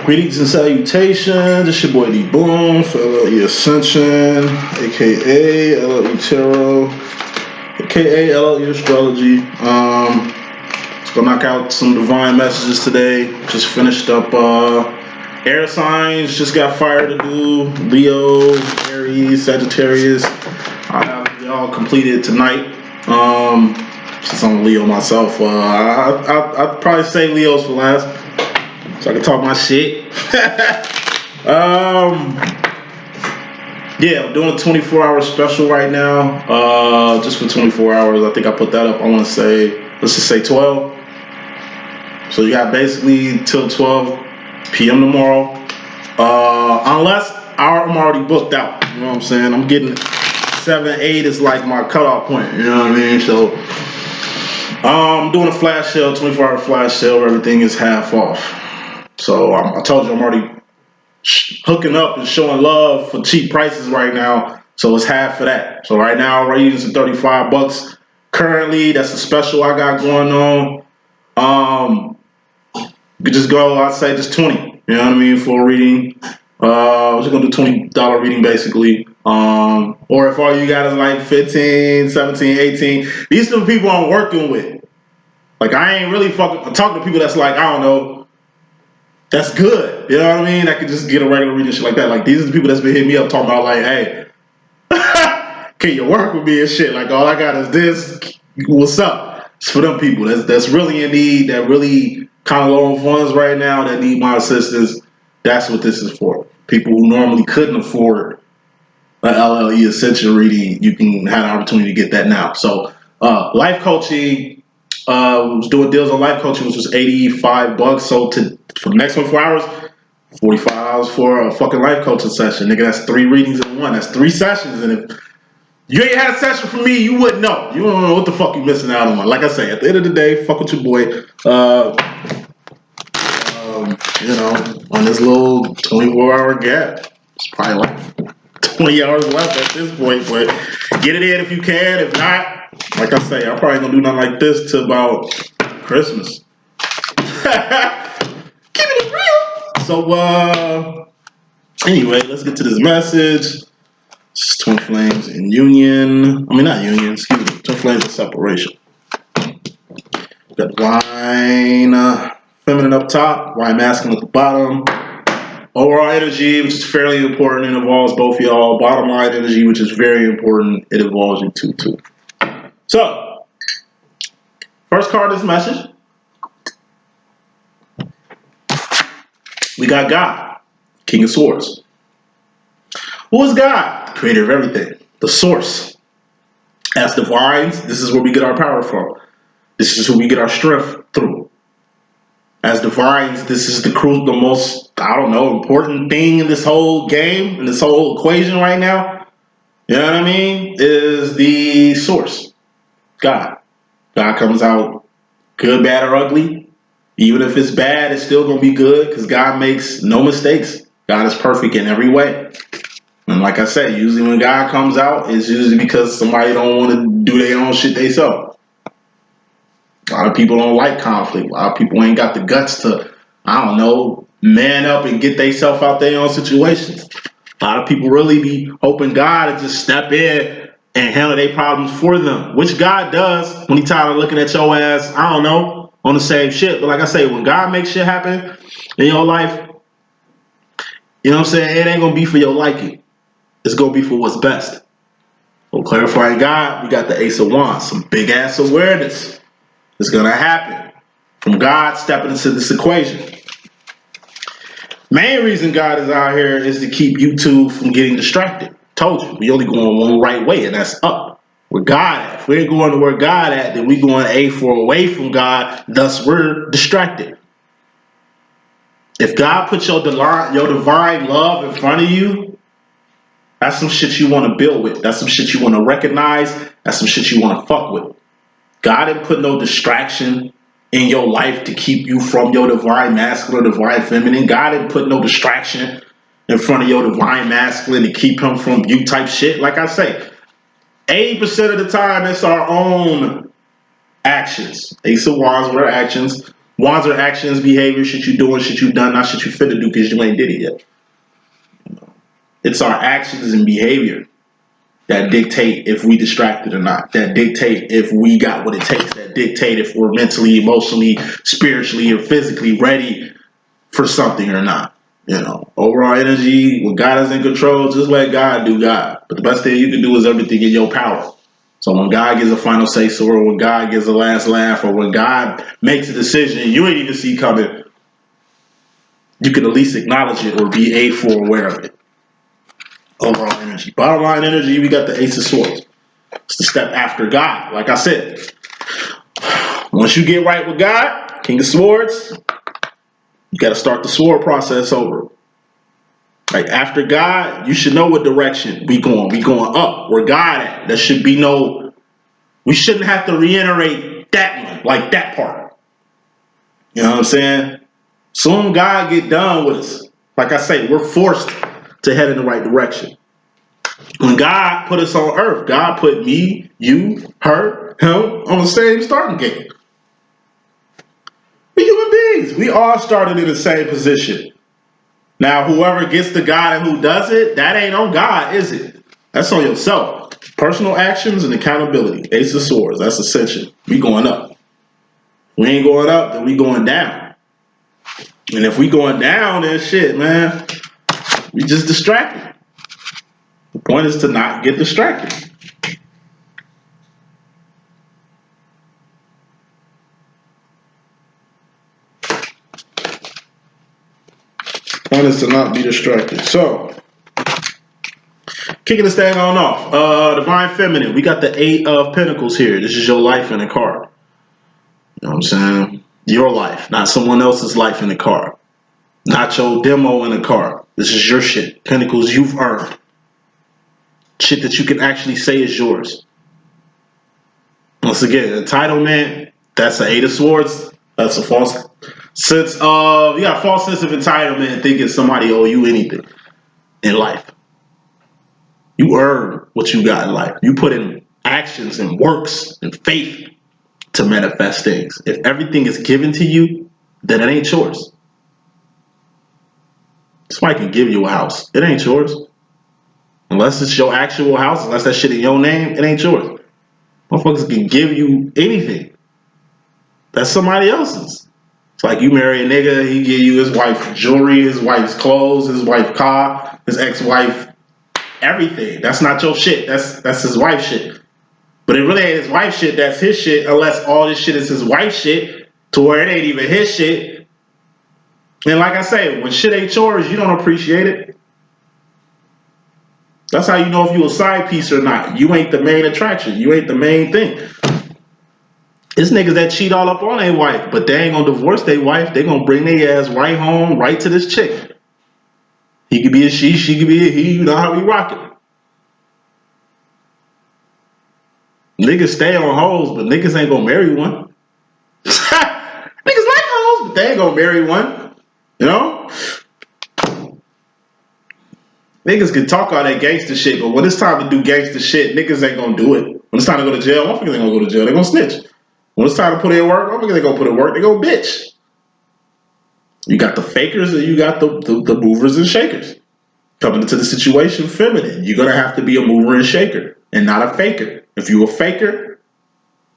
Greetings and salutations. It's your boy D.Boom for LLE.Ascension, aka LLE Tarot, aka LLE.Astrology. Let's go knock out some divine messages today. Just finished up air signs. Just got fire to do. Leo, Aries, Sagittarius. I have y'all completed tonight. Since I'm a Leo myself, I'd probably say Leo's for last, so I can talk my shit. Yeah, I'm doing a 24-hour special right now. Just for 24 hours. I think I put that up. I want to say, let's just say 12. So you got basically till 12 p.m. tomorrow. Unless I'm already booked out. You know what I'm saying? I'm getting 7, 8 is like my cutoff point. You know what I mean? So I'm doing a flash sale, 24-hour flash sale where everything is half off. So I told you I'm already hooking up and showing love for cheap prices right now. So it's half of that. So right now we're using some $35 currently. That's a special I got going on. You could just go, I'd say just 20. You know what I mean, for a reading. We're just gonna do $20 reading basically. Or if all you got is like 15, 17, 18. These are the people I'm working with. Like I ain't really I'm talking to people that's like, I don't know, that's good. You know what I mean? I could just get a regular reading shit like that. Like these are the people that's been hitting me up talking about like, hey, can you work with me and shit? Like all I got is this. What's up? It's for them people that's really in need, that really kind of low on funds right now, that need my assistance. That's what this is for. People who normally couldn't afford an LLE.Ascension reading, you can have an opportunity to get that now. So life coaching, was doing deals on life coaching, which was $85. So for the next 24 hours, $45 for a fucking life coaching session. Nigga, that's 3 readings in one. That's 3 sessions. And if you ain't had a session from me, you wouldn't know. You don't know what the fuck you missing out on. Like I say, at the end of the day, fuck with your boy. You know, on this little 24-hour gap. It's probably like 20 hours left at this point, but get it in if you can. If not, like I say, I'm probably gonna do nothing like this till about Christmas. Keeping it real. So anyway, let's get to this message. It's twin flames in union. I mean, not union, excuse me. Twin flames in separation. We got divine feminine up top, divine masculine at the bottom. Overall energy, which is fairly important, it involves both y'all. Bottom line energy, which is very important, it involves you too. So, first card of this message, we got God, King of Swords. Who is God? The creator of everything, the source. As divines, this is where we get our power from. This is who we get our strength through. As divines, this is the most, I don't know, important thing in this whole game, in this whole equation right now. You know what I mean? Is the source. God. God comes out good, bad, or ugly. Even if it's bad, it's still going to be good because God makes no mistakes. God is perfect in every way. And like I said, usually when God comes out, it's usually because somebody don't want to do their own shit themselves. A lot of people don't like conflict. A lot of people ain't got the guts to, I don't know, man up and get themselves out their own situations. A lot of people really be hoping God to just step in and handle their problems for them, which God does when He tired of looking at your ass, I don't know, on the same shit. But like I say, when God makes shit happen in your life, you know what I'm saying, it ain't going to be for your liking. It's going to be for what's best. So clarifying God, we got the Ace of Wands, some big ass awareness. It's going to happen from God stepping into this equation. Main reason God is out here is to keep you two from getting distracted. Told you, we only going one right way, and that's up. Where God at. If we ain't going to where God at, then we going A4 away from God, thus we're distracted. If God puts your divine love in front of you, that's some shit you want to build with. That's some shit you want to recognize. That's some shit you want to fuck with. God didn't put no distraction in your life to keep you from your divine masculine or divine feminine. God didn't put no distraction in front of your divine masculine to keep him from you type shit. Like I say, 80% of the time it's our own actions. Ace of Wands were actions. Wands are actions, behavior, shit you doing, shit you done, not shit you finna do because you ain't did it yet. It's our actions and behavior that dictate if we distracted or not, that dictate if we got what it takes, that dictate if we're mentally, emotionally, spiritually, or physically ready for something or not. Overall energy, when God is in control, just let God do God. But the best thing you can do is everything in your power. So when God gives a final say so, or when God gives a last laugh, or when God makes a decision you ain't even see coming, you can at least acknowledge it or be aware of it. Overall energy. Bottom line energy, we got the Ace of Swords. It's the step after God. Like I said, once you get right with God, King of Swords, you got to start the sword process over. Like after God, you should know what direction we going. We going up. Where God at. There should be no. We shouldn't have to reiterate that one, like that part. You know what I'm saying? Soon God get done with us. Like I say, we're forced to head in the right direction. When God put us on earth, God put me, you, her, him on the same starting gate. We human beings. We all started in the same position. Now, whoever gets to God and who does it, that ain't on God, is it? That's on yourself. Personal actions and accountability. Ace of Swords. That's Ascension. We going up. We ain't going up, then we going down. And if we going down, then shit, man, we just distracted. The point is to not get distracted. Point is to not be distracted. So, kicking this thing on off. Divine Feminine. We got the 8 of Pentacles here. This is your life in a card. You know what I'm saying? Your life, not someone else's life in the card. Not your demo in a card. This is your shit. Pentacles you've earned. Shit that you can actually say is yours. Once again, entitlement, that's the 8 of Swords. That's a false sense of, you got a false sense of entitlement and thinking somebody owe you anything in life. You earn what you got in life. You put in actions and works and faith to manifest things. If everything is given to you, then it ain't yours. Somebody can give you a house. It ain't yours. Unless it's your actual house, unless that shit in your name, it ain't yours. Motherfuckers can give you anything. That's somebody else's. It's like you marry a nigga, he give you his wife's jewelry, his wife's clothes, his wife's car, his ex-wife, everything. That's not your shit. That's his wife's shit. But it really ain't his wife's shit, that's his shit, unless all this shit is his wife's shit, to where it ain't even his shit. And like I say, when shit ain't yours, you don't appreciate it. That's how you know if you a side piece or not. You ain't the main attraction. You ain't the main thing. It's niggas that cheat all up on their wife, but they ain't gonna divorce their wife. They gonna bring their ass right home, right to this chick. He could be a she could be a he. You know how we rock it. Niggas stay on hoes, but niggas ain't gonna marry one. Niggas like hoes, but they ain't gonna marry one. You know? Niggas can talk all that gangster shit, but when it's time to do gangster shit, niggas ain't gonna do it. When it's time to go to jail, motherfuckers ain't gonna go to jail. They gonna snitch. When it's time to put in work, motherfuckers ain't gonna put in work. They gonna bitch. You got the fakers and you got the movers and shakers. Coming into the situation feminine, you're gonna have to be a mover and shaker and not a faker. If you a faker,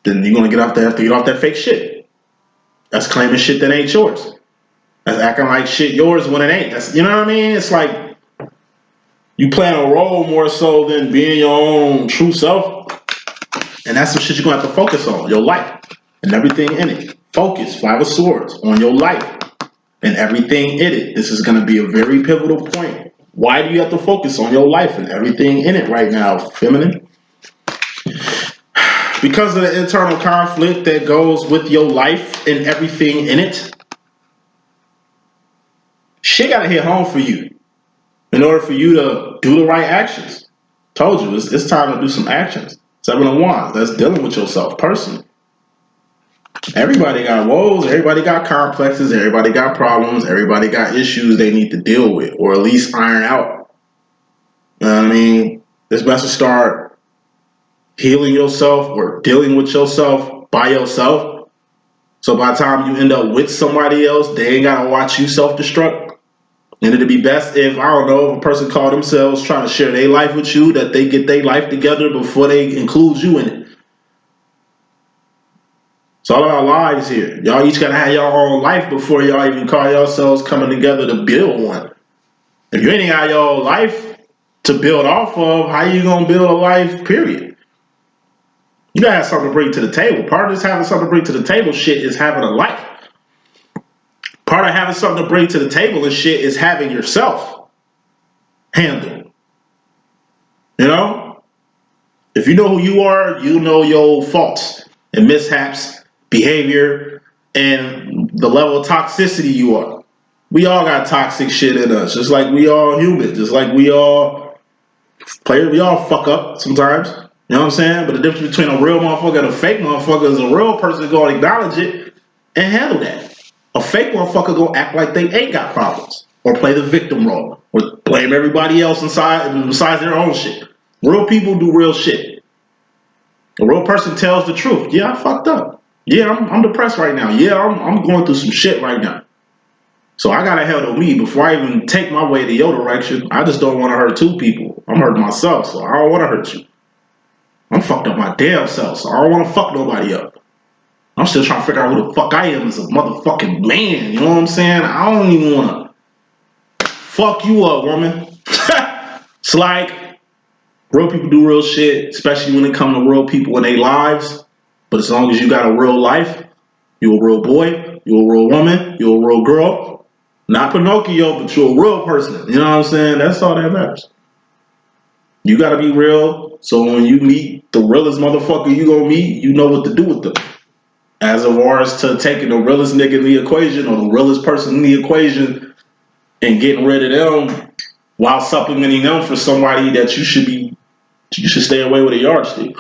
then you're gonna have to get off that fake shit. That's claiming shit that ain't yours. That's acting like shit yours when it ain't. That's, you know what I mean? It's like you playing a role more so than being your own true self. And that's some shit you're gonna have to focus on, your life and everything in it. Focus, 5 of Swords, on your life and everything in it. This is gonna be a very pivotal point. Why do you have to focus on your life and everything in it right now, feminine? Because of the internal conflict that goes with your life and everything in it. Shit gotta hit home for you in order for you to do the right actions. Told you, it's time to do some actions. 7 of Wands, that's dealing with yourself personally. Everybody got woes, everybody got complexes, everybody got problems, everybody got issues they need to deal with, or at least iron out. You know what I mean? It's best to start healing yourself or dealing with yourself by yourself So by the time you end up with somebody else, they ain't gotta watch you self-destruct. And it'd be best if, I don't know, if a person called themselves trying to share their life with you, that they get their life together before they include you in it. It's all our lives here. Y'all each gotta have your own life before y'all even call yourselves coming together to build one. If you ain't got your life to build off of, how you gonna build a life, period? You gotta have something to bring to the table. Part of this having something to bring to the table shit is having a life. Part of having something to bring to the table and shit is having yourself handled. You know? If you know who you are, you know your faults and mishaps, behavior, and the level of toxicity you are. We all got toxic shit in us, just like we all human, just like we all fuck up sometimes. You know what I'm saying? But the difference between a real motherfucker and a fake motherfucker is a real person gonna acknowledge it and handle that. A fake motherfucker gonna act like they ain't got problems, or play the victim role, or blame everybody else besides their own shit. Real people do real shit. A real person tells the truth. Yeah, I fucked up. Yeah, I'm depressed right now. Yeah, I'm going through some shit right now. So I gotta handle me before I even take my way to your direction. I just don't want to hurt two people. I'm hurting myself, so I don't want to hurt you. I'm fucked up my damn self, so I don't want to fuck nobody up. I'm still trying to figure out who the fuck I am as a motherfucking man. You know what I'm saying? I don't even want to fuck you up, woman. It's like real people do real shit, especially when it comes to real people in their lives. But as long as you got a real life, you a real boy, you a real woman, you a real girl. Not Pinocchio, but you're a real person. You know what I'm saying? That's all that matters. You gotta be real, so when you meet the realest motherfucker you gonna meet, you know what to do with them. As far as to taking the realest nigga in the equation or the realest person in the equation and getting rid of them while supplementing them for somebody that you should stay away with a yardstick.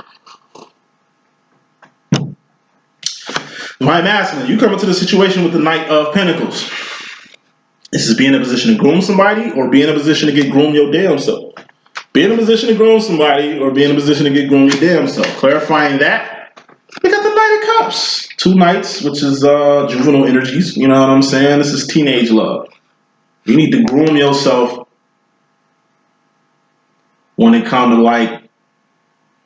My masculine, you come into the situation with the Knight of Pentacles. This is being in a position to groom somebody or be in a position to get groomed your damn self. Be in a position to groom somebody or be in a position to get groomed your damn self. Clarifying that, we got the Knight of Cups. Two Knights, which is juvenile energies. You know what I'm saying? This is teenage love. You need to groom yourself when it comes to like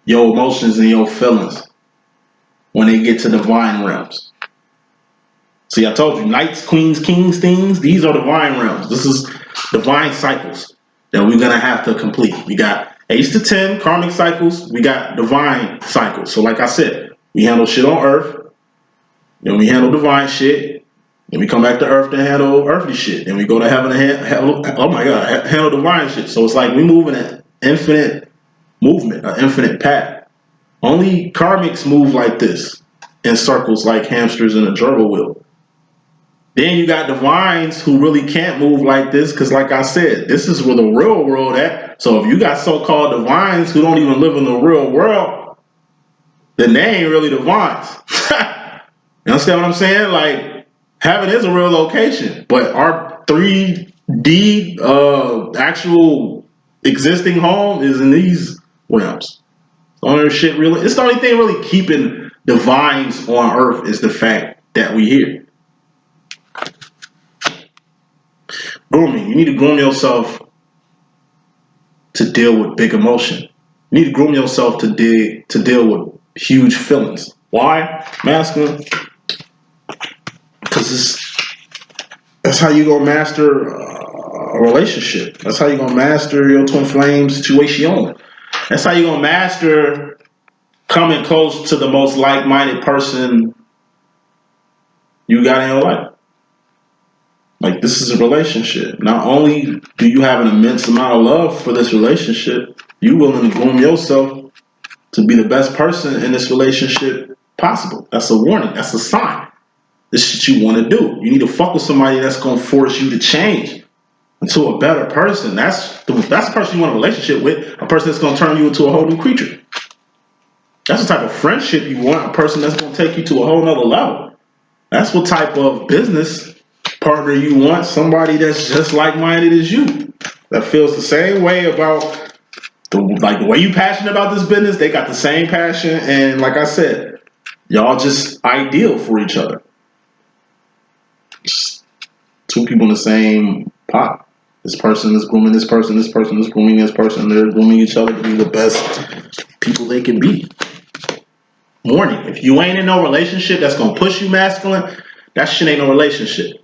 your emotions and your feelings. When they get to divine realms. See, I told you, knights, queens, kings, things, these are divine realms. This is divine cycles that we're going to have to complete. We got Ace to 10, karmic cycles. We got divine cycles. So like I said, we handle shit on earth. Then we handle divine shit. Then we come back to earth to handle earthly shit. Then we go to heaven to handle divine shit. So it's like we move in an infinite movement, an infinite path. Only karmics move like this in circles like hamsters in a gerbil wheel. Then you got divines who really can't move like this because, like I said, this is where the real world at. So if you got so-called divines who don't even live in the real world, then they ain't really divines. You understand what I'm saying? Like, heaven is a real location, but our 3D actual existing home is in these realms. It's the only thing really keeping divines on earth is the fact that we here. Grooming. You need to groom yourself to deal with big emotion. You need to groom yourself to deal with huge feelings. Why? Masculine. Because that's how you gonna master a relationship. That's how you gonna master your twin flame situation. That's how you gonna master coming close to the most like-minded person you got in your life. Like, this is a relationship. Not only do you have an immense amount of love for this relationship, you're willing to groom yourself to be the best person in this relationship possible. That's a warning. That's a sign. This is what you want to do. You need to fuck with somebody that's going to force you to change into a better person. That's the person you want a relationship with, a person that's going to turn you into a whole new creature. That's the type of friendship you want, a person that's going to take you to a whole nother level. That's what type of business partner you want, somebody that's just like-minded as you, that feels the same way about the way you passionate about this business. They got the same passion, and like I said, y'all just ideal for each other. two people in the same pot. This person is grooming this person, this person is grooming this person, they're grooming each other to be the best people they can be. Warning, if you ain't in no relationship that's gonna push you masculine, that shit ain't no relationship.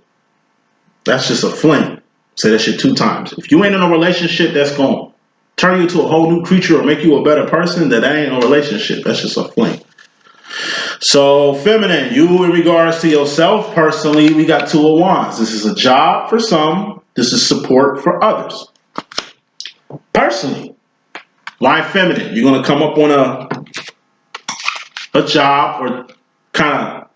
That's just a fling. Say that shit 2 times. If you ain't in a relationship that's gonna turn you into a whole new creature or make you a better person, that ain't no relationship. That's just a fling. So, feminine, you in regards to yourself personally, we got 2 of Wands. This is a job for some. This is support for others. Personally, why feminine? You're gonna come up on a job or kind of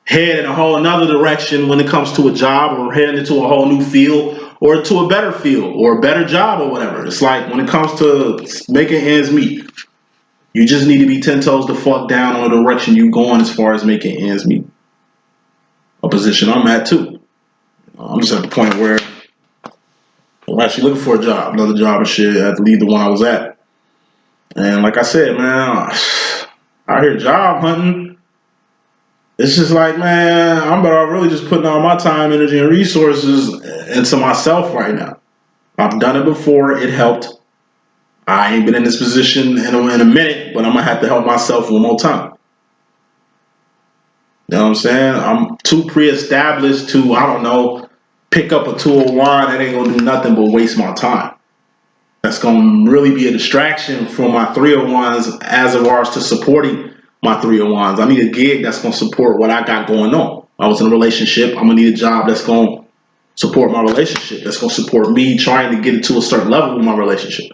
head in a whole another direction when it comes to a job, or heading into a whole new field or to a better field or a better job or whatever. It's like when it comes to making ends meet, you just need to be 10 toes the fuck down on the direction you going as far as making ends meet. A position I'm at too. I'm just at the point where I'm actually looking for a job, another job and shit. I had to leave the one I was at. And like I said, man, out here job hunting, it's just like, man, I'm better off really just putting all my time, energy, and resources into myself right now. I've done it before. It helped. I ain't been in this position in a minute, but I'm going to have to help myself one more time. You know what I'm saying? I'm too pre-established to, I don't know, pick up a 2 of Wands that ain't going to do nothing but waste my time. That's going to really be a distraction from my 3 of Wands as regards to supporting my 3 of Wands. I need a gig that's going to support what I got going on. I was in a relationship. I'm going to need a job that's going to support my relationship. That's going to support me trying to get it to a certain level with my relationship.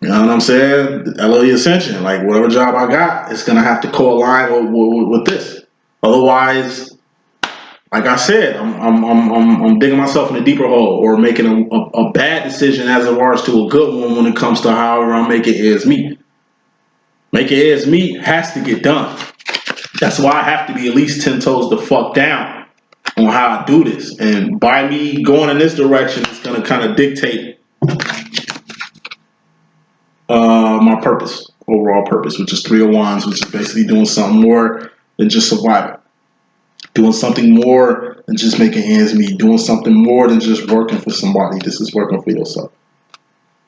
You know what I'm saying? LLE.Ascension. Like, whatever job I got, it's going to have to co-align with this. Otherwise, like I said, I'm digging myself in a deeper hole or making a bad decision as regards to a good one when it comes to however I'm making ends meet. Making ends meet has to get done. That's why I have to be at least 10 toes the fuck down on how I do this. And by me going in this direction, it's going to kind of dictate my purpose, overall purpose, which is 3 of Wands, which is basically doing something more than just surviving. Doing something more than just making ends meet. Doing something more than just working for somebody. This is working for yourself.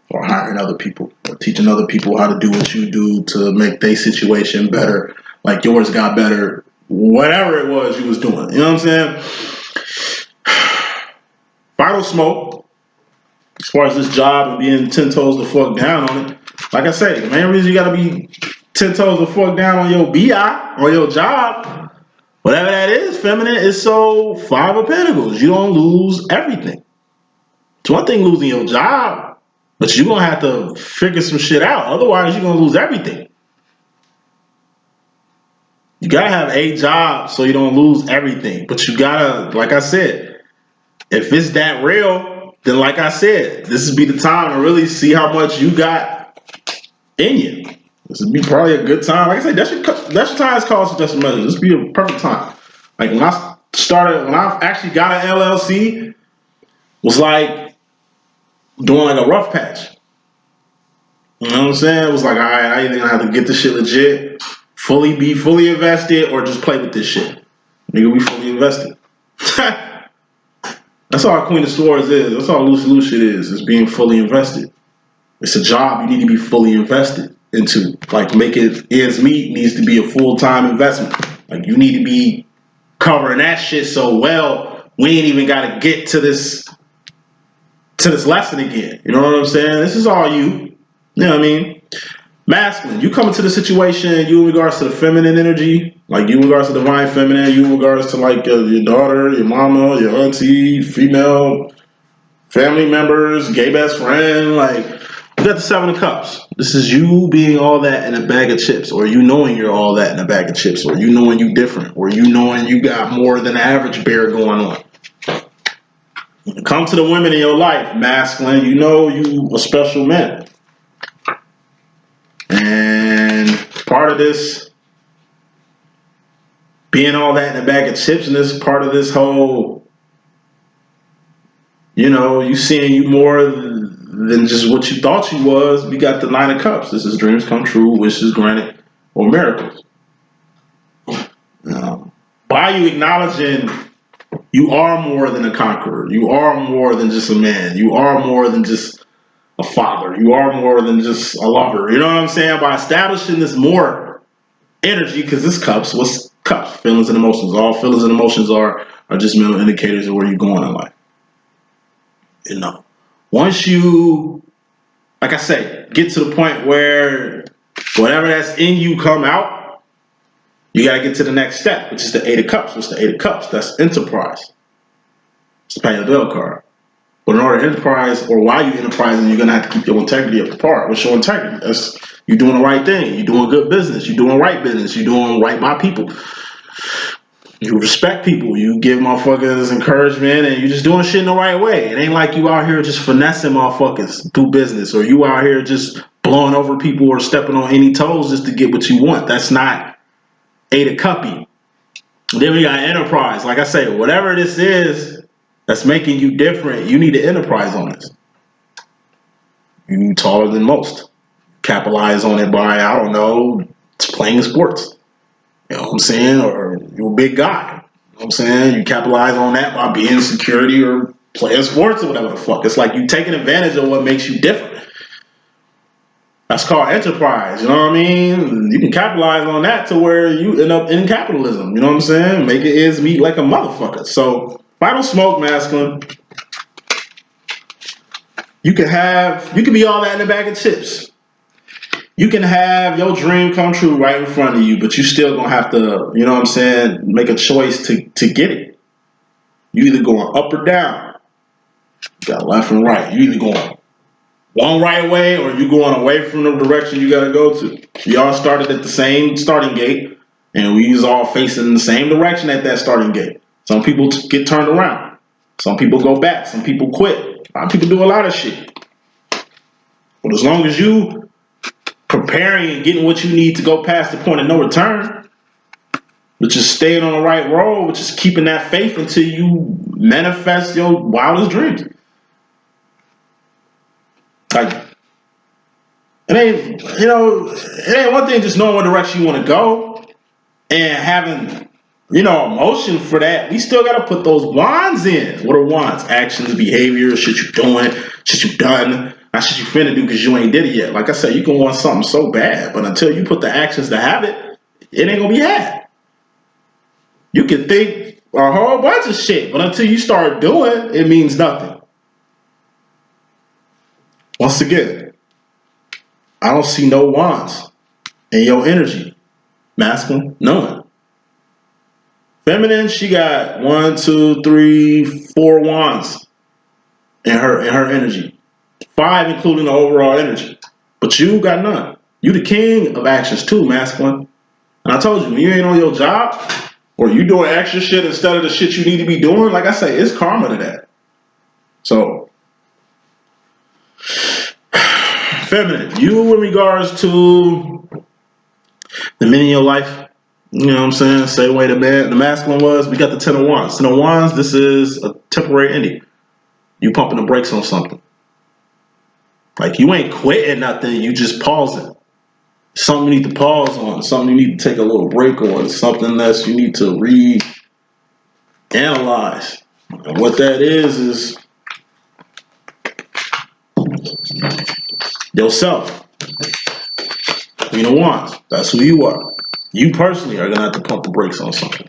Or hiring other people. Or teaching other people how to do what you do to make their situation better. Like yours got better. Whatever it was you was doing. You know what I'm saying? Final smoke. As far as this job and being 10 toes the fuck down on it. Like I say, the main reason you gotta be 10 toes the fuck down on your BI or your job, whatever that is, feminine, is so 5 of Pentacles. You don't lose everything. It's one thing losing your job, but you're going to have to figure some shit out. Otherwise, you're going to lose everything. You got to have a job so you don't lose everything. But you got to, like I said, if it's that real, then like I said, this would be the time to really see how much you got in you. This would be probably a good time. Like I said, that's your time is called suggested measures. This would be a perfect time. Like when I actually got an LLC, was like doing like a rough patch. You know what I'm saying? It was like, all right, I either gonna have to get this shit legit, be fully invested, or just play with this shit. Nigga, we fully invested. That's all Queen of Swords is. That's all loose shit is. It's being fully invested. It's a job you need to be fully invested into. Like making ends meet needs to be a full-time investment. Like you need to be covering that shit so well, we ain't even gotta get to this lesson again. You know what I'm saying? This is all you. You know what I mean? Masculine. You come into the situation, you in regards to the feminine energy, like you in regards to divine feminine, you in regards to like your daughter, your mama, your auntie, female, family members, gay best friend, like you got the 7 of Cups. This is you being all that in a bag of chips, or you knowing you're all that in a bag of chips, or you knowing you different, or you knowing you got more than the average bear going on. Come to the women in your life, masculine. You know you a special man. And part of this, being all that in a bag of chips, and this part of this whole, you know, you seeing you more than just what you thought you was. We got the 9 of Cups. This is dreams come true, wishes granted, or miracles. By you acknowledging You are more than a conqueror. You are more than just a man. You are more than just a father. You are more than just a lover. You know what I'm saying? By establishing this more energy, because this cups, what's cups? Feelings and emotions. All feelings and emotions are just mental indicators of where you're going in life. You know, once you, like I say, get to the point where whatever that's in you come out, you got to get to the next step, which is the Eight of Cups. What's the Eight of Cups? That's enterprise. It's the Pale card. But in order to enterprise, or while you enterprising, you're going to have to keep your integrity up to par. What's your integrity? That's you doing the right thing. You're doing good business. You're doing right business. You're doing right by people. You respect people. You give motherfuckers encouragement, and you're just doing shit in the right way. It ain't like you out here just finessing motherfuckers do business, or you out here just blowing over people or stepping on any toes just to get what you want. That's not Eight of Cuppy. Then we got enterprise. Like I say, whatever this is that's making you different, you need to enterprise on this. You taller than most. Capitalize on it by, I don't know, playing sports. You know what I'm saying? Or you're a big guy. You know what I'm saying? You capitalize on that by being security or playing sports or whatever the fuck. It's like you taking advantage of what makes you different. That's called enterprise. You know what I mean? You can capitalize on that to where you end up in capitalism. You know what I'm saying? Make it ends meet like a motherfucker. So, final smoke, masculine. You can be all that in a bag of chips. You can have your dream come true right in front of you, but you still gonna have to, you know what I'm saying, make a choice to get it. You either going up or down. You got left and right. You either going one right way or you going away from the direction you gotta go to. We all started at the same starting gate, and we was all facing the same direction at that starting gate. Some people get turned around. Some people go back. Some people quit. A lot of people do a lot of shit. But as long as you preparing and getting what you need to go past the point of no return, which is staying on the right road, which is keeping that faith until you manifest your wildest dreams. Like, it ain't one thing just knowing what direction you want to go and having, emotion for that. We still got to put those wands in. What are wands? Actions, behavior, shit you doing, shit you done. Not shit you finna do because you ain't did it yet. Like I said, you can want something so bad, but until you put the actions to have it, it ain't gonna be had. You can think a whole bunch of shit, but until you start doing, it means nothing. Once again, I don't see no wands in your energy. Masculine, none. Feminine, she got 1, 2, 3, 4 wands in her energy. 5 including the overall energy. But you got none. You the king of actions too, masculine. And I told you, when you ain't on your job, or you doing extra shit instead of the shit you need to be doing, like I say, it's karma to that. So, feminine, you in regards to the men in your life, you know what I'm saying? Same way the masculine was, we got the 10 of wands. 10 of wands, this is a temporary ending. You pumping the brakes on something. Like, you ain't quitting nothing, you just pausing. Something you need to pause on, something you need to take a little break on, something that you need to reanalyze. And what that is yourself. You know what? That's who you are. You personally are going to have to pump the brakes on something.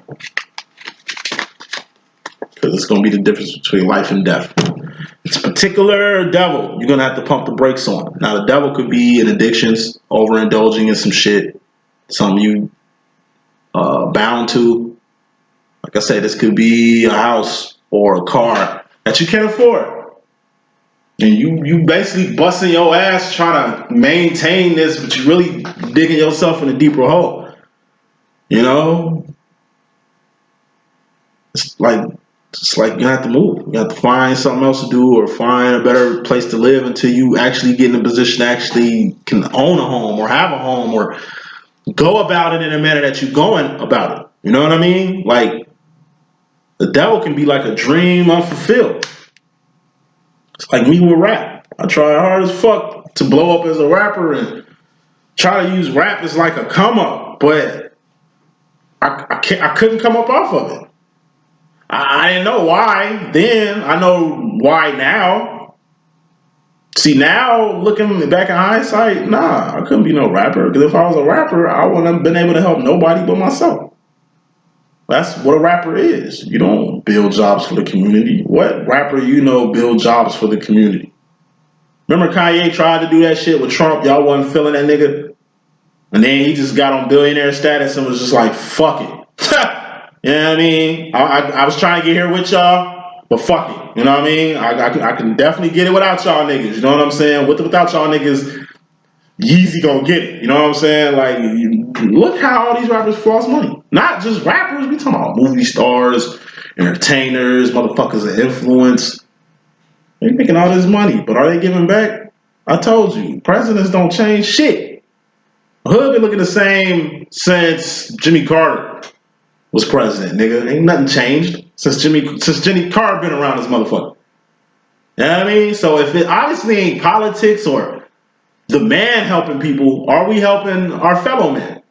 Because it's going to be the difference between life and death. It's a particular devil you're going to have to pump the brakes on. Now, the devil could be in addictions, overindulging in some shit, something you bound to. Like I said, this could be a house or a car that you can't afford. And you basically busting your ass trying to maintain this, but you're really digging yourself in a deeper hole. You know? It's like you have to move. You have to find something else to do or find a better place to live until you actually get in a position to actually can own a home or have a home or go about it in a manner that you're going about it. You know what I mean? Like, the devil can be like a dream unfulfilled. It's like me with rap. I try hard as fuck to blow up as a rapper and try to use rap as like a come up, but I couldn't come up off of it. I didn't know why then. I know why now. See, now looking back in hindsight, nah, I couldn't be no rapper. Because if I was a rapper, I wouldn't have been able to help nobody but myself. That's what a rapper is. You don't build jobs for the community. What rapper you know build jobs for the community? Remember Kanye tried to do that shit with Trump? Y'all wasn't feeling that nigga? And then he just got on billionaire status and was just like, fuck it. You know what I mean? I was trying to get here with y'all, but fuck it. You know what I mean? I can definitely get it without y'all niggas. You know what I'm saying? Without y'all niggas, Yeezy gonna get it. You know what I'm saying? Like, look how all these rappers floss money. Not just rappers. We talking about movie stars, entertainers, motherfuckers of influence. They making all this money, but are they giving back? I told you, presidents don't change shit. Hood been looking the same since Jimmy Carter was president, nigga. Ain't nothing changed since Jimmy Carter been around this motherfucker. You know what I mean? So if it obviously ain't politics or the man helping people, are we helping our fellow men?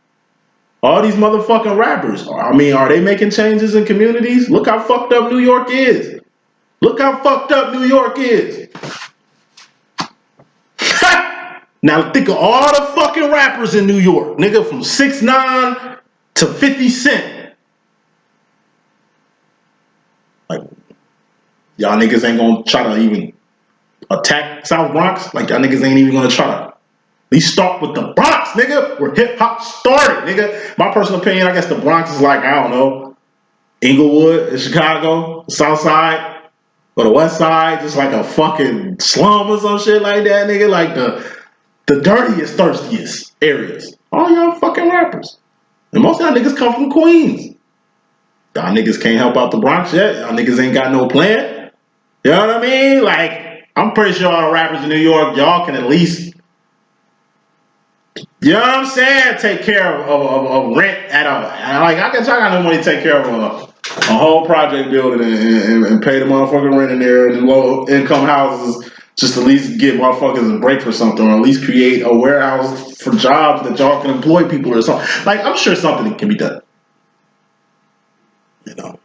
All these motherfucking rappers, I mean, are they making changes in communities? Look how fucked up New York is. Look how fucked up New York is. Now think of all the fucking rappers in New York, nigga, from 6ix9ine to 50 Cent. Like, y'all niggas ain't gonna try to even attack South Bronx. Like, y'all niggas ain't even gonna try to. We start with the Bronx, nigga, where hip hop started, nigga. My personal opinion, I guess the Bronx is like, I don't know, Inglewood in Chicago, the South Side, or the West Side, just like a fucking slum or some shit like that, nigga. Like the dirtiest, thirstiest areas. All y'all fucking rappers. And most of y'all niggas come from Queens. Y'all niggas can't help out the Bronx yet. Y'all niggas ain't got no plan. You know what I mean? Like, I'm pretty sure all the rappers in New York, y'all can at least, you know what I'm saying, take care of rent at a, like, I guess y'all got no money to take care of a whole project building and pay the motherfucking rent in there and low income houses, just at least get motherfuckers a break for something, or at least create a warehouse for jobs that y'all can employ people or something. Like, I'm sure something can be done. You know,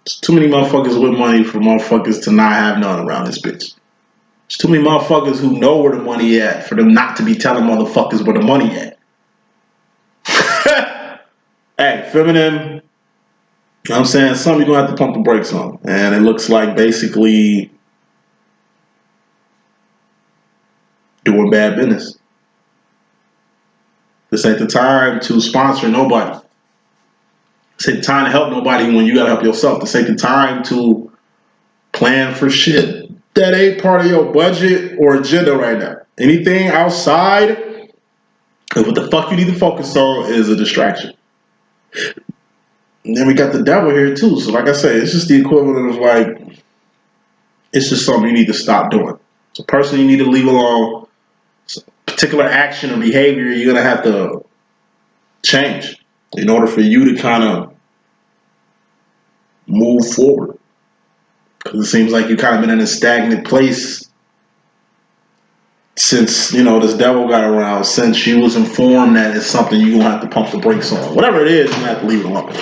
there's too many motherfuckers with money for motherfuckers to not have none around this bitch. There's too many motherfuckers who know where the money at for them not to be telling motherfuckers where the money at. Hey, feminine, you know what I'm saying? Something you're gonna have to pump the brakes on. And it looks like basically doing bad business. This ain't the time to sponsor nobody. This ain't the time to help nobody when you gotta help yourself. This ain't the time to plan for shit that ain't part of your budget or agenda right now. Anything outside of what the fuck you need to focus on is a distraction. And then we got the devil here too. So like I said, it's just the equivalent of like, it's just something you need to stop doing. It's a person you need to leave alone. It's a particular action or behavior you're gonna have to change in order for you to kind of move forward. Because it seems like you've kind of been in a stagnant place since, you know, this devil got around, since you was informed that it's something you're gonna have to pump the brakes on. Whatever it is, you're gonna have to leave it alone.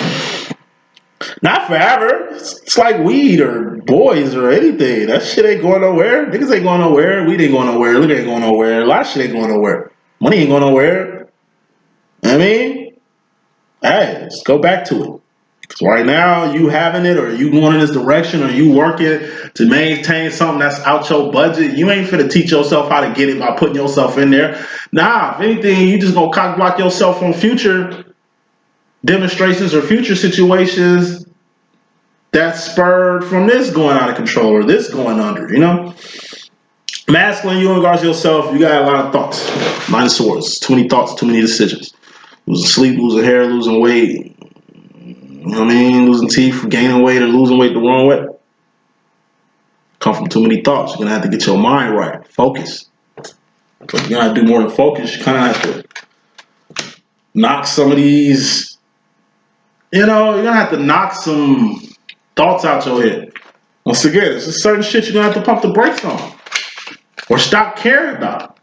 Not forever. It's like weed or boys or anything. That shit ain't going nowhere. Niggas ain't going nowhere. Weed ain't going nowhere. Liquor ain't going nowhere. A lot of shit ain't going nowhere. Money ain't going nowhere. I mean, hey, let's go back to it. Because right now, you having it, or you going in this direction, or you working to maintain something that's out your budget, you ain't finna teach yourself how to get it by putting yourself in there. Nah, if anything, you just gonna cock block yourself on future demonstrations or future situations that's spurred from this going out of control or this going under, you know? Masculine, you in regards to yourself, you got a lot of thoughts. 9 of Swords, too many thoughts, too many decisions. Losing sleep, losing hair, losing weight. You know what I mean? Losing teeth, gaining weight, or losing weight the wrong way. Come from too many thoughts. You're going to have to get your mind right. Focus. But you got to do more than focus. You kind of have to knock some of these, you know, you're going to have to knock some thoughts out your head. Once again, it's just certain shit you're going to have to pump the brakes on. Or stop caring about.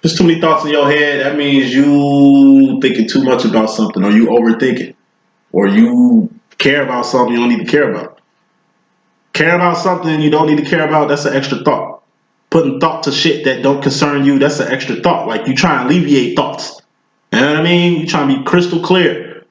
There's too many thoughts in your head. That means you thinking too much about something, or you overthinking, or you Care about something you don't need to care about. Care about something you don't need to care about, that's an extra thought. Putting thought to shit that don't concern you, that's an extra thought. Like you try and alleviate thoughts. You know what I mean? You try and be crystal clear.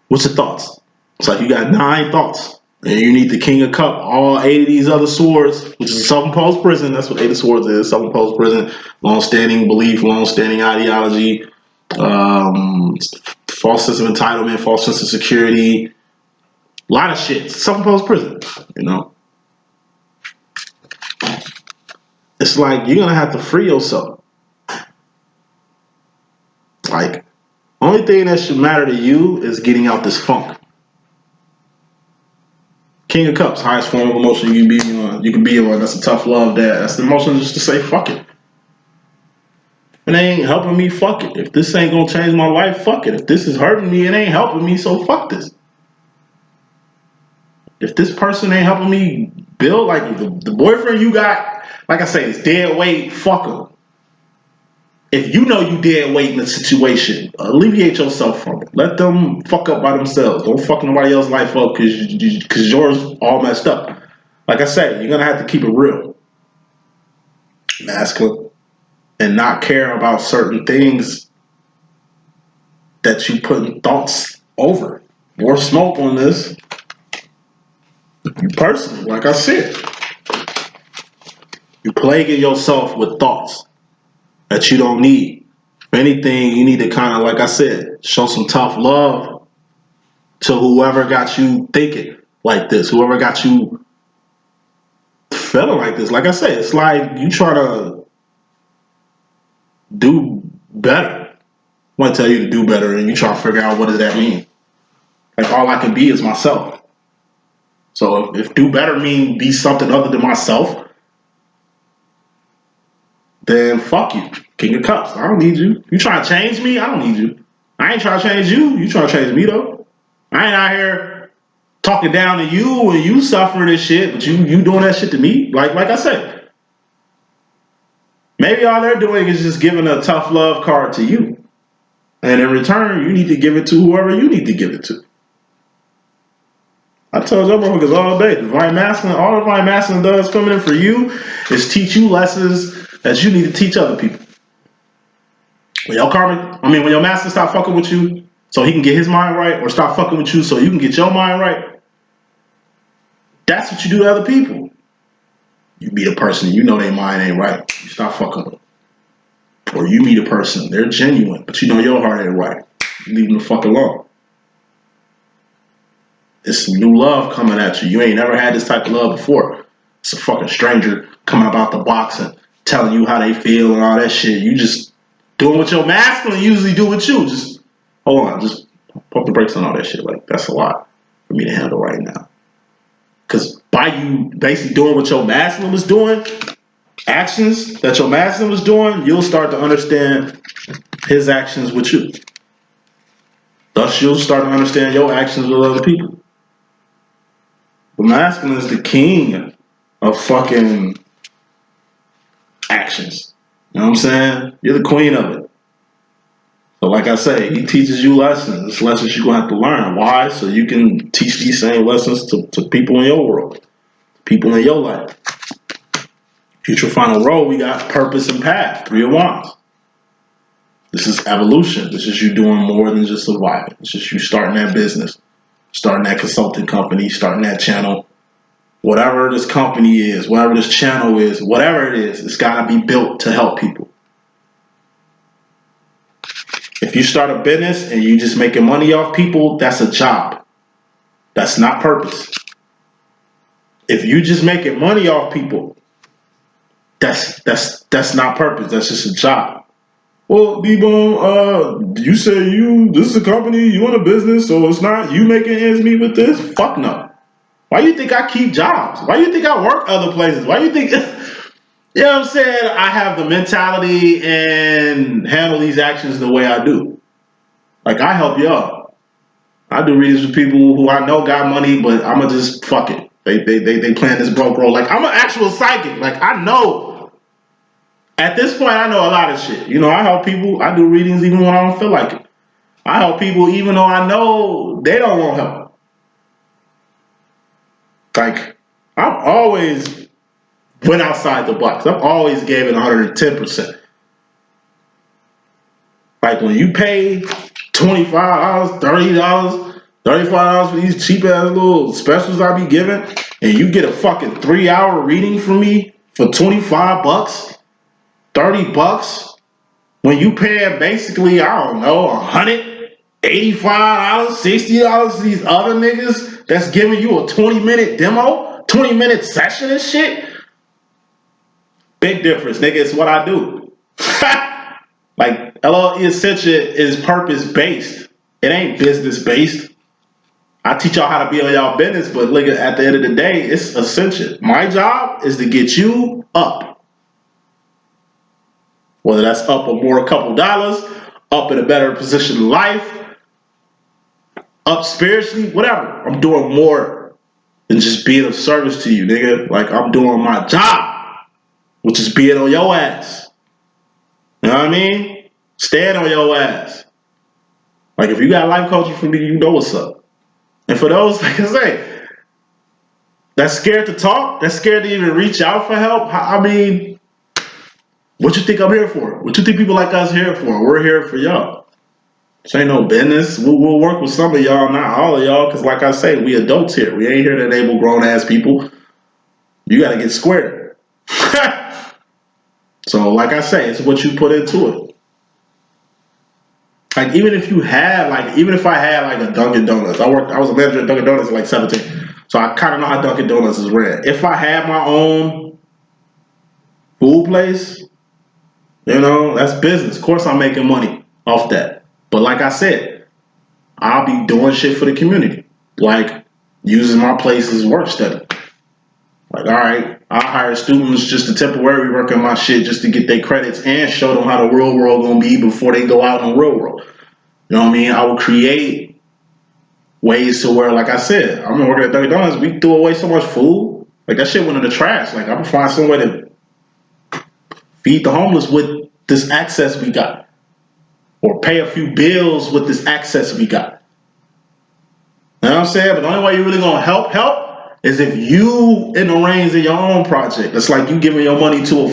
What's your thoughts? It's like you got 9 thoughts. And you need the King of Cups, all 8 of these other swords, which is a self-imposed prison. That's what 8 of Swords is, self-imposed prison. Long-standing belief, long-standing ideology, false sense of entitlement, false sense of security. A lot of shit. Self-imposed prison, you know? It's like you're going to have to free yourself. Like, only thing that should matter to you is getting out this funk. King of Cups, highest form of emotion you can be on. You can be on. That's a tough love. That's the emotion just to say fuck it. It ain't helping me, fuck it. If this ain't gonna change my life, fuck it. If this is hurting me, it ain't helping me, so fuck this. If this person ain't helping me build, like the boyfriend you got, like I say, is dead weight, fuck him. If you know you dead weight in a situation, alleviate yourself from it. Let them fuck up by themselves. Don't fuck nobody else's life up because yours all messed up. Like I said, you're gonna have to keep it real, masculine, and not care about certain things that you put thoughts over. More smoke on this. You personally, like I said, you plaguing yourself with thoughts that you don't need. If anything, you need to kind of, like I said, show some tough love to whoever got you thinking like this, whoever got you feeling like this. Like I said, it's like you try to do better. I want to tell you to do better, and you try to figure out what does that mean. Like all I can be is myself. So if do better mean be something other than myself, then fuck you. King of Cups. I don't need you. You trying to change me? I don't need you. I ain't trying to change you. You trying to change me though. I ain't out here talking down to you and you suffering this shit, but you doing that shit to me? Like I said. Maybe all they're doing is just giving a tough love card to you. And in return, you need to give it to whoever you need to give it to. I told y'all motherfuckers all day, divine masculine, all divine masculine does coming in for you is teach you lessons that you need to teach other people. When your master stop fucking with you so he can get his mind right, or stop fucking with you so you can get your mind right, that's what you do to other people. You meet a person, you know their mind ain't right, you stop fucking with them. Or you meet a person, they're genuine, but you know your heart ain't right, you leave them the fuck alone. It's some new love coming at you. You ain't never had this type of love before. It's a fucking stranger coming about the box and telling you how they feel and all that shit. You just doing what your masculine usually do with you. Just hold on, just pump the brakes on all that shit. Like that's a lot for me to handle right now. Because by you basically doing what your masculine was doing, actions that your masculine was doing, you'll start to understand his actions with you. Thus, you'll start to understand your actions with other people. The masculine is the king of fucking actions. You know what I'm saying? You're the queen of it. So like I say, he teaches you lessons. It's lessons you're going to have to learn. Why? So you can teach these same lessons to people in your world, people in your life. Future final role, we got purpose and path, 3 of Wands. This is evolution. This is you doing more than just surviving. It's just you starting that business, starting that consulting company, starting that channel. Whatever this company is, whatever this channel is, whatever it is, it's got to be built to help people. If you start a business and you just making money off people, that's a job. That's not purpose. If you just making money off people, that's not purpose. That's just a job. Well, D.Boom, you say this is a company, you want a business, so it's not you making ends meet with this? Fuck no. Why you think I keep jobs? Why you think I work other places? Why you think, you know what I'm saying? I have the mentality and handle these actions the way I do. Like I help y'all. I do readings with people who I know got money, but I'ma just fuck it. They playing this broke role. Like I'm an actual psychic. Like I know. At this point, I know a lot of shit. You know, I help people. I do readings even when I don't feel like it. I help people even though I know they don't want help. Like, I've always went outside the box. I've always gave it 110%. Like, when you pay $25, $30, $35 for these cheap ass little specials I be giving, and you get a fucking 3-hour reading from me for $25, $30, when you pay basically, I don't know, $185, $60 to these other niggas that's giving you a 20-minute demo, 20-minute session and shit. Big difference, nigga. It's what I do. Like, LLE.Ascension is purpose-based. It ain't business-based. I teach y'all how to be on y'all business, but look, at the end of the day, it's ascension. My job is to get you up. Whether that's up or more, a couple dollars, up in a better position in life, up spiritually, whatever. I'm doing more than just being of service to you, nigga. Like, I'm doing my job, which is being on your ass. You know what I mean? Stand on your ass. Like, if you got life coaching for me, you know what's up. And for those, like I say, that's scared to talk, that's scared to even reach out for help, I mean, what you think I'm here for? What you think people like us here for? We're here for y'all. This ain't no business. We'll work with some of y'all, not all of y'all, because like I say, we adults here. We ain't here to enable grown-ass people. You got to get square. So, like I say, it's what you put into it. Like, even if you had, like, even if I had, like, a Dunkin' Donuts. I was a manager at Dunkin' Donuts at, like, 17. So I kind of know how Dunkin' Donuts is ran. If I had my own food place, you know, that's business. Of course I'm making money off that. But like I said, I'll be doing shit for the community. Like, using my place as work study. Like, all right, I hire students just to temporarily work on my shit just to get their credits and show them how the real world gonna be before they go out in the real world. You know what I mean? I will create ways to where, like I said, I'm working at Dunkin' Donuts, we threw away so much food. Like, that shit went in the trash. Like, I'm gonna find some way to feed the homeless with this access we got. Or pay a few bills with this access we got. You know what I'm saying? But the only way you're really gonna help is if you in the reins of your own project. It's like you giving your money to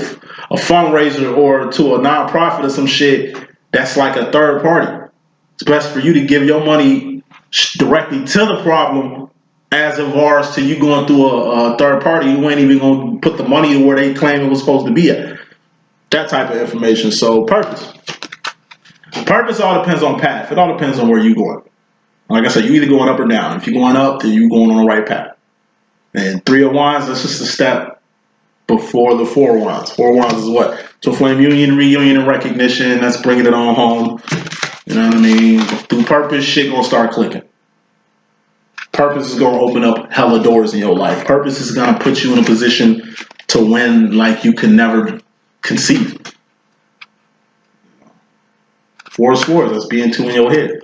a fundraiser or to a nonprofit or some shit that's like a third party. It's best for you to give your money directly to the problem as of ours to you going through a third party. You ain't even gonna put the money where they claim it was supposed to be at. That type of information. So purpose. Purpose all depends on path. It all depends on where you're going. Like I said, you either going up or down. If you're going up, then you're going on the right path. And 3 of Wands, that's just a step before the 4 of Wands. 4 of Wands is what? To flame union, reunion, and recognition. That's bringing it on home. You know what I mean? Through purpose, shit gonna start clicking. Purpose is gonna open up hella doors in your life. Purpose is gonna put you in a position to win like you can never conceive. 4 of Swords, that's being 2 in your head.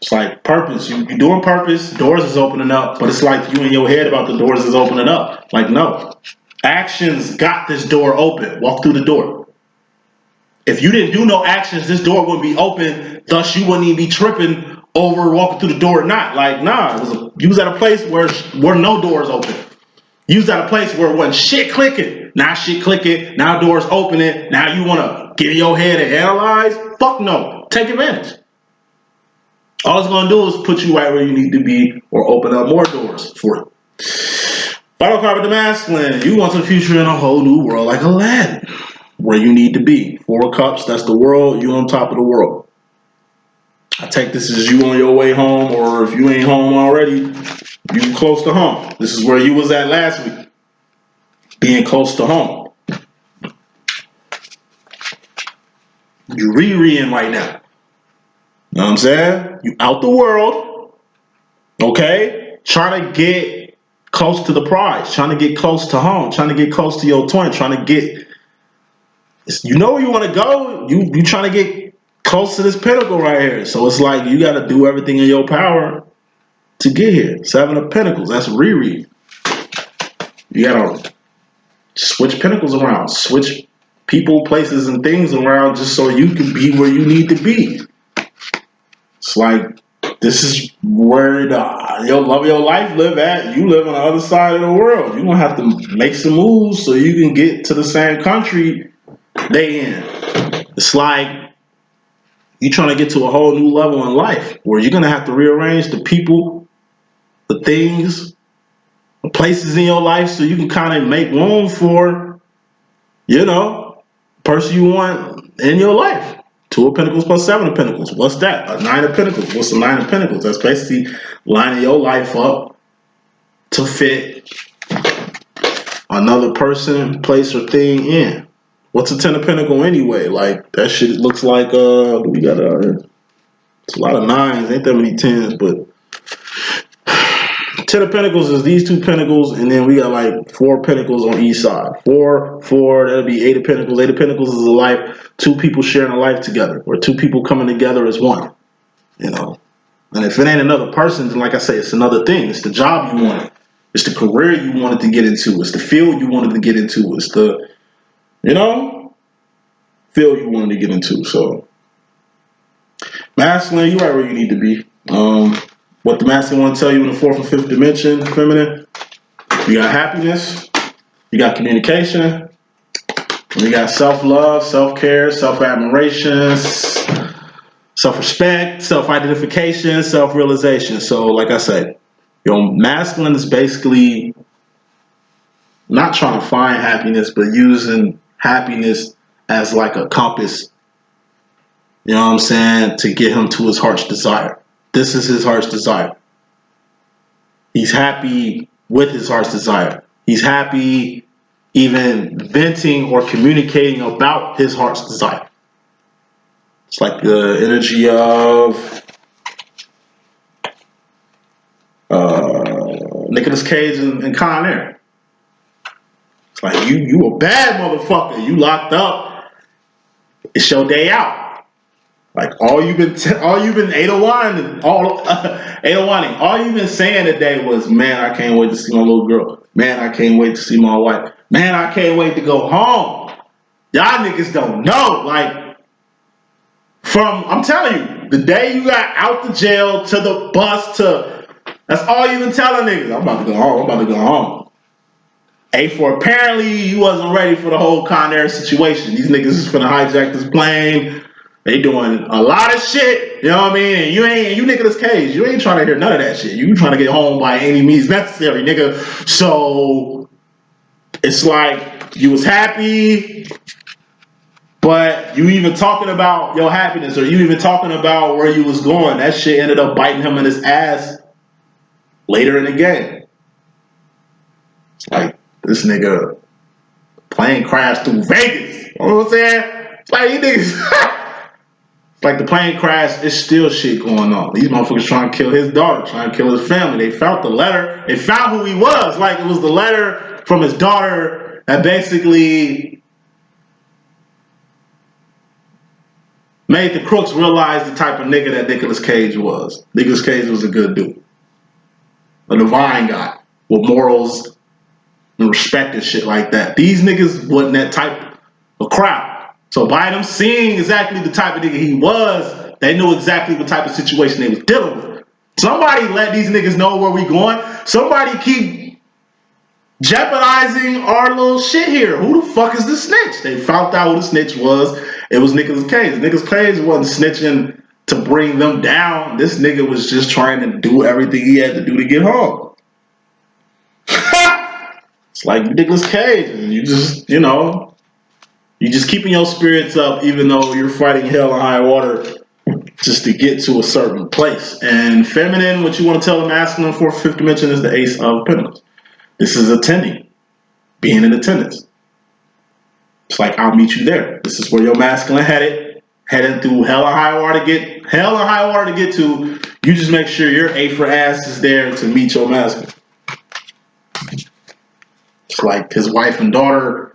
It's like purpose. You doing purpose, doors is opening up, but it's like you in your head about the doors is opening up. Like, no. Actions got this door open. Walk through the door. If you didn't do no actions, this door wouldn't be open. Thus, you wouldn't even be tripping over walking through the door or not. Like, nah. You was at a place where no doors open. You was at a place where when shit clicking. Now shit clicking. Now doors opening. Now you want to get in your head and analyze? Fuck no. Take advantage. All it's going to do is put you right where you need to be or open up more doors for you. Final card with the masculine. You want to the future in a whole new world like Aladdin. Where you need to be. 4 of Cups, that's the world. You on top of the world. I take this as you on your way home, or if you ain't home already, you close to home. This is where you was at last week. Being close to home. You re-reing right now. You know what I'm saying? You out the world, okay? Trying to get close to the prize, trying to get close to home, trying to get close to your twin, trying to get, you know where you want to go, you trying to get close to this pinnacle right here. So it's like you got to do everything in your power to get here. 7 of Pentacles, that's reread. You got to switch pinnacles around, switch people, places, and things around just so you can be where you need to be. It's like this is where your love of your life live at. You live on the other side of the world. You're gonna have to make some moves so you can get to the same country they in. It's like you're trying to get to a whole new level in life where you're gonna have to rearrange the people, the things, the places in your life so you can kind of make room for, the person you want in your life. 2 of Pentacles plus 7 of Pentacles. What's that? A 9 of Pentacles. What's the 9 of Pentacles? That's basically lining your life up to fit another person, place, or thing in. What's a 10 of Pentacles anyway? Like, that shit looks like, we got it's a lot of 9s, ain't that many 10s, but 10 of Pentacles is these 2 Pentacles, and then we got like 4 Pentacles on each side. 4, that'll be 8 of Pentacles. 8 of Pentacles is a life, 2 people sharing a life together, or 2 people coming together as one, And if it ain't another person, then like I say, it's another thing. It's the job you wanted. It's the career you wanted to get into. It's the field you wanted to get into. It's the, field you wanted to get into. So, masculine, you right where you need to be. What the masculine want to tell you in the 4th and 5th dimension, feminine, you got happiness, you got communication, you got self-love, self-care, self-admiration, self-respect, self-identification, self-realization. So, like I say, your masculine is basically not trying to find happiness, but using happiness as like a compass, to get him to his heart's desire. This is his heart's desire. He's happy with his heart's desire. He's happy even venting or communicating about his heart's desire. It's like the energy of Nicolas Cage and Con Air. It's like you a bad motherfucker. You locked up. It's your day out. Like all you've been 801 all you've been saying today was, man, I can't wait to see my little girl. Man, I can't wait to see my wife. Man, I can't wait to go home. Y'all niggas don't know. Like, I'm telling you, the day you got out the jail to the bus that's all you've been telling niggas. I'm about to go home. I'm about to go home. A4, apparently you wasn't ready for the whole Con Air situation. These niggas is finna hijack this plane. They doing a lot of shit, you know what I mean? And you Nicolas Cage, you ain't trying to hear none of that shit. You trying to get home by any means necessary, nigga. So it's like you was happy, but you even talking about your happiness, or you even talking about where you was going, that shit ended up biting him in his ass later in the game. It's like this nigga plane crashed through Vegas. You know what I'm saying? It's like you niggas. Like the plane crash, it's still shit going on. These motherfuckers trying to kill his daughter, trying to kill his family. They found the letter. They found who he was. Like it was the letter from his daughter that basically made the crooks realize the type of nigga that Nicolas Cage was. Nicolas Cage was a good dude. A divine guy with morals and respect and shit like that. These niggas wasn't that type of crowd. So by them seeing exactly the type of nigga he was, they knew exactly what type of situation they was dealing with. Somebody let these niggas know where we going. Somebody keep jeopardizing our little shit here. Who the fuck is the snitch? They found out who the snitch was. It was Nicolas Cage. Nicolas Cage wasn't snitching to bring them down. This nigga was just trying to do everything he had to do to get home. It's like Nicolas Cage. And you just, you're just keeping your spirits up even though you're fighting hell and high water just to get to a certain place. And feminine, what you want to tell the masculine for 5th dimension is the Ace of Pentacles. This is attending, being in attendance. It's like, I'll meet you there. This is where your masculine heading through hell and high water to get to. You just make sure your A for ass is there to meet your masculine. It's like his wife and daughter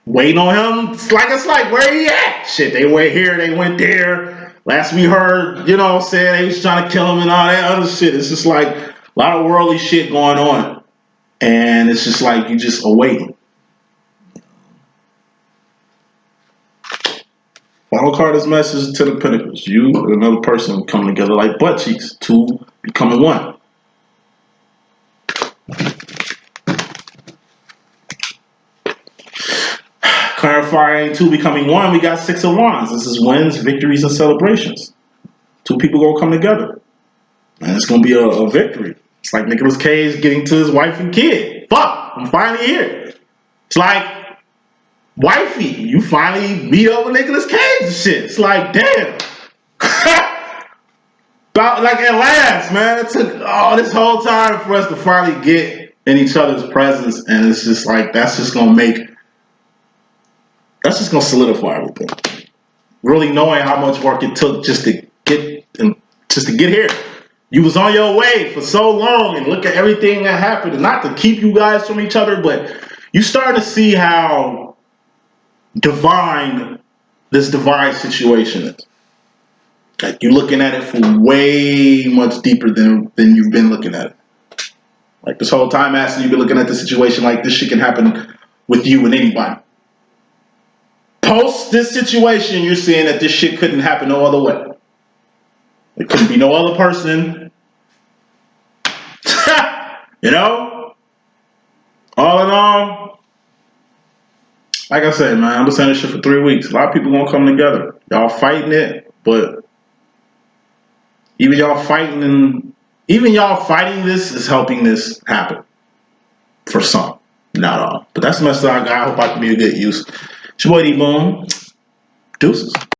waiting on him. It's like where he at? Shit, they went here, they went there. Last we heard, they was trying to kill him and all that other shit. It's just like a lot of worldly shit going on. And it's just like you just awaiting. Final card is message to the Pentacles. You and another person coming together like butt cheeks. Two becoming one. Clarifying two becoming one, we got Six of Wands. This is wins, victories, and celebrations. Two people gonna come together. And it's gonna be a victory. It's like Nicolas Cage getting to his wife and kid. Fuck, I'm finally here. It's like, wifey, you finally meet up with Nicolas Cage and shit. It's like, damn. About like at last, man. It took all this whole time for us to finally get in each other's presence, and it's just like that's just gonna solidify everything. Really knowing how much work it took just to get here. You was on your way for so long, and look at everything that happened. And not to keep you guys from each other, but you start to see how divine this divine situation is. Like you're looking at it from way much deeper than you've been looking at it. Like this whole time, Aston, you've been looking at the situation like this shit can happen with you and anybody. Post this situation, you're seeing that this shit couldn't happen no other way. It couldn't be no other person. You know? All in all, like I said, man, I've been saying this shit for 3 weeks. A lot of people gonna come together. Y'all fighting it, but even y'all fighting this is helping this happen. For some. Not all. But that's the message I got. I hope I can be of good use. It's your boy D.Boom. Deuces.